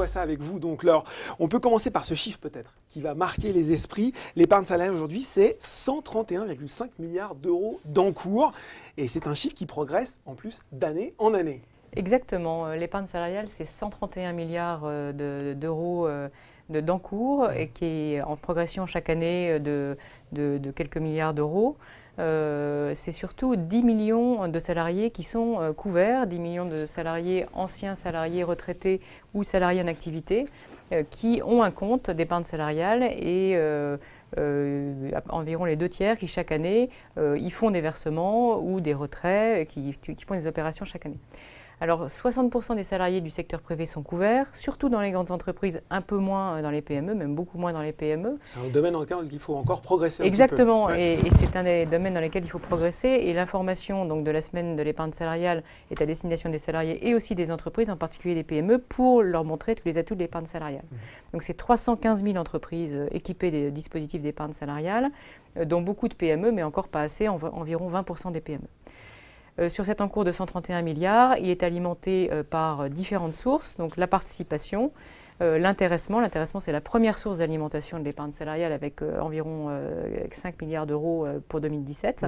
voit ça avec vous. Donc, Laure, on peut commencer par ce chiffre peut-être qui va marquer les esprits. L'épargne salariale aujourd'hui, c'est 131,5 milliards d'euros d'encours. Et c'est un chiffre qui progresse en plus d'année en année. Exactement. L'épargne salariale, c'est 131 milliards d'euros d'encours et qui est en progression chaque année de quelques milliards d'euros. C'est surtout 10 millions de salariés qui sont couverts, 10 millions de salariés, anciens salariés retraités ou salariés en activité, qui ont un compte d'épargne salariale et environ les 2/3 qui chaque année y font des versements ou des retraits, qui font des opérations chaque année. Alors 60% des salariés du secteur privé sont couverts, surtout dans les grandes entreprises, un peu moins dans les PME, même beaucoup moins dans les PME. C'est un domaine dans lequel il faut encore progresser un Exactement, petit peu. Ouais. et c'est un des domaines dans lesquels il faut progresser. Et l'information donc, de la semaine de l'épargne salariale est à destination des salariés et aussi des entreprises, en particulier des PME, pour leur montrer tous les atouts de l'épargne salariale. Donc c'est 315 000 entreprises équipées des dispositifs d'épargne salariale, dont beaucoup de PME, mais encore pas assez, environ 20% des PME. Sur cet encours de 131 milliards, il est alimenté par différentes sources, donc la participation, l'intéressement. L'intéressement, c'est la première source d'alimentation de l'épargne salariale avec environ 5 milliards d'euros pour 2017.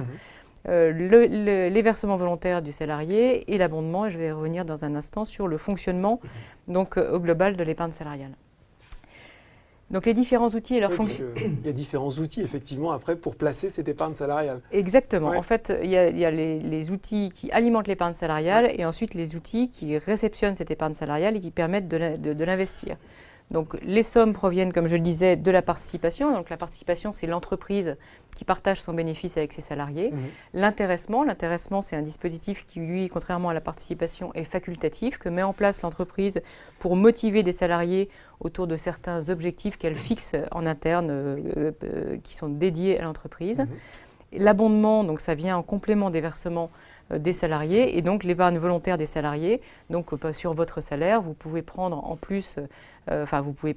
Les versements volontaires du salarié et l'abondement. Je vais revenir dans un instant sur le fonctionnement donc, au global de l'épargne salariale. Donc les différents outils et leurs fonctions. Il y a différents outils effectivement après pour placer cette épargne salariale. Exactement. Ouais. En fait, il y a les outils qui alimentent l'épargne salariale et ensuite les outils qui réceptionnent cette épargne salariale et qui permettent de l'investir. Donc les sommes proviennent, comme je le disais, de la participation. Donc la participation, c'est l'entreprise qui partage son bénéfice avec ses salariés. L'intéressement, c'est un dispositif qui, lui, contrairement à la participation, est facultatif, que met en place l'entreprise pour motiver des salariés autour de certains objectifs qu'elle fixe en interne, qui sont dédiés à l'entreprise. L'abondement, donc ça vient en complément des versements des salariés et donc l'épargne volontaire des salariés. Donc sur votre salaire, vous pouvez prendre en plus, vous pouvez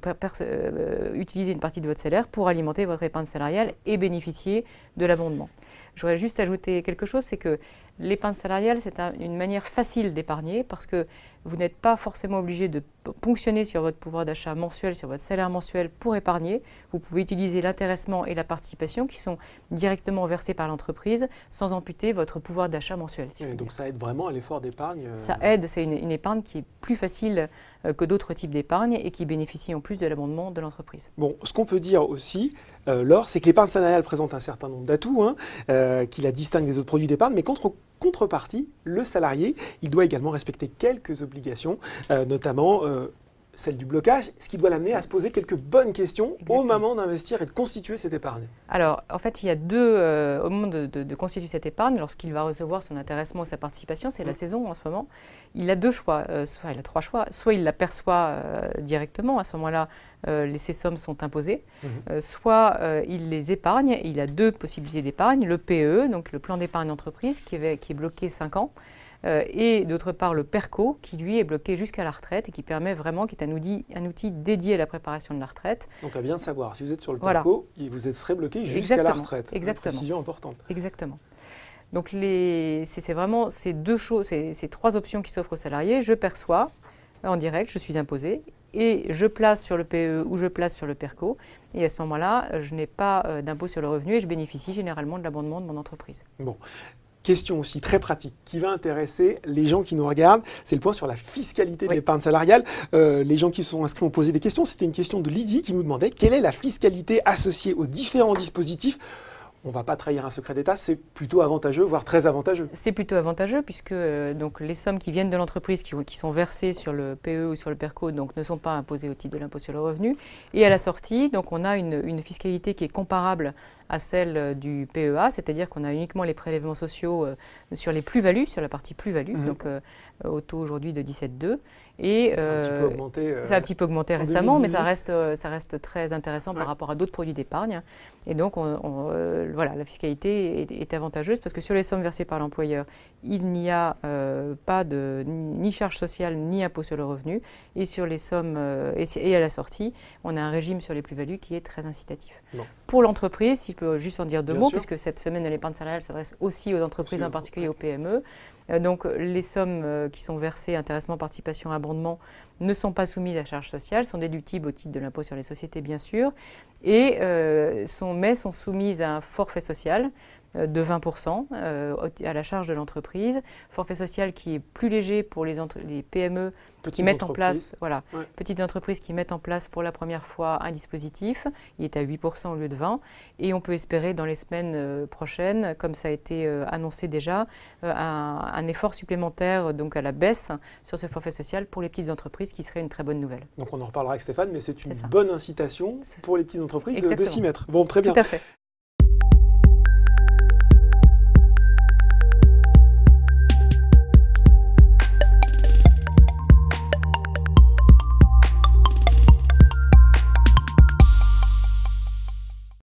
utiliser une partie de votre salaire pour alimenter votre épargne salariale et bénéficier de l'abondement. J'aurais juste ajouté quelque chose, c'est que l'épargne salariale, c'est une manière facile d'épargner parce que vous n'êtes pas forcément obligé de ponctionner sur votre pouvoir d'achat mensuel, sur votre salaire mensuel pour épargner. Vous pouvez utiliser l'intéressement et la participation qui sont directement versés par l'entreprise sans amputer votre pouvoir d'achat mensuel. Si donc ça aide vraiment à l'effort d'épargne. Ça aide, c'est une épargne qui est plus facile que d'autres types d'épargne et qui bénéficie en plus de l'abondement de l'entreprise. Bon, ce qu'on peut dire aussi, Laure, c'est que l'épargne salariale présente un certain nombre d'atouts qui la distinguent des autres produits d'épargne, mais contrepartie, le salarié, il doit également respecter quelques obligations, notamment celle du blocage, ce qui doit l'amener à se poser quelques bonnes questions au moment d'investir et de constituer cette épargne. Alors, en fait, il y a au moment de constituer cette épargne, lorsqu'il va recevoir son intéressement ou sa participation, c'est la saison en ce moment, il a deux choix, il a trois choix. Soit il l'aperçoit directement, à ce moment-là, ces sommes sont imposées, soit il les épargne, il a deux possibilités d'épargne, le PE, donc le plan d'épargne entreprise, qui est bloqué 5 ans, et d'autre part le PERCO qui lui est bloqué jusqu'à la retraite et qui permet vraiment, qui est un outil dédié à la préparation de la retraite. Donc à bien savoir, si vous êtes sur le PERCO, vous serez bloqué jusqu'à la retraite. Exactement. Une précision importante. Exactement. Donc c'est vraiment ces deux choses, ces trois options qui s'offrent aux salariés. Je perçois en direct, je suis imposé, et je place sur le PE ou je place sur le PERCO. Et à ce moment-là, je n'ai pas d'impôt sur le revenu et je bénéficie généralement de l'abondement de mon entreprise. Bon. Question aussi très pratique qui va intéresser les gens qui nous regardent, c'est le point sur la fiscalité de l'épargne salariale. Les gens qui se sont inscrits ont posé des questions. C'était une question de Lydie qui nous demandait quelle est la fiscalité associée aux différents dispositifs. On ne va pas trahir un secret d'État, c'est plutôt avantageux, voire très avantageux. C'est plutôt avantageux puisque donc, les sommes qui viennent de l'entreprise, qui sont versées sur le PE ou sur le PERCO, donc, ne sont pas imposées au titre de l'impôt sur le revenu. Et à la sortie, donc, on a une fiscalité qui est comparable à celle du PEA, c'est-à-dire qu'on a uniquement les prélèvements sociaux sur les plus-values, sur la partie plus-value, donc au taux aujourd'hui de 17,2. Et ça a un petit peu augmenté, ça a un petit peu augmenté récemment, mais ça reste très intéressant par rapport à d'autres produits d'épargne. Et donc, voilà, la fiscalité est avantageuse parce que sur les sommes versées par l'employeur, il n'y a pas ni charge sociale ni impôt sur le revenu. Et sur les sommes et à la sortie, on a un régime sur les plus-values qui est très incitatif. Pour l'entreprise, si peux juste en dire deux Bien mots, sûr. puisque cette semaine de l'épargne salariale s'adresse aussi aux entreprises, Aussi, en particulier aux PME. Donc les sommes qui sont versées, intéressement, participation, abondement, ne sont pas soumises à charges sociales, sont déductibles au titre de l'impôt sur les sociétés, bien sûr, et mais sont soumises à un forfait social de 20% à la charge de l'entreprise. Forfait social qui est plus léger pour les PME qui mettent en place, petites entreprises qui mettent en place pour la première fois un dispositif. Il est à 8% au lieu de 20%. Et on peut espérer dans les semaines prochaines, comme ça a été annoncé déjà, un effort supplémentaire donc à la baisse sur ce forfait social pour les petites entreprises, qui serait une très bonne nouvelle. Donc on en reparlera avec Stéphane, mais c'est une bonne incitation pour les petites entreprises de s'y mettre. Bon, très bien. Tout à fait.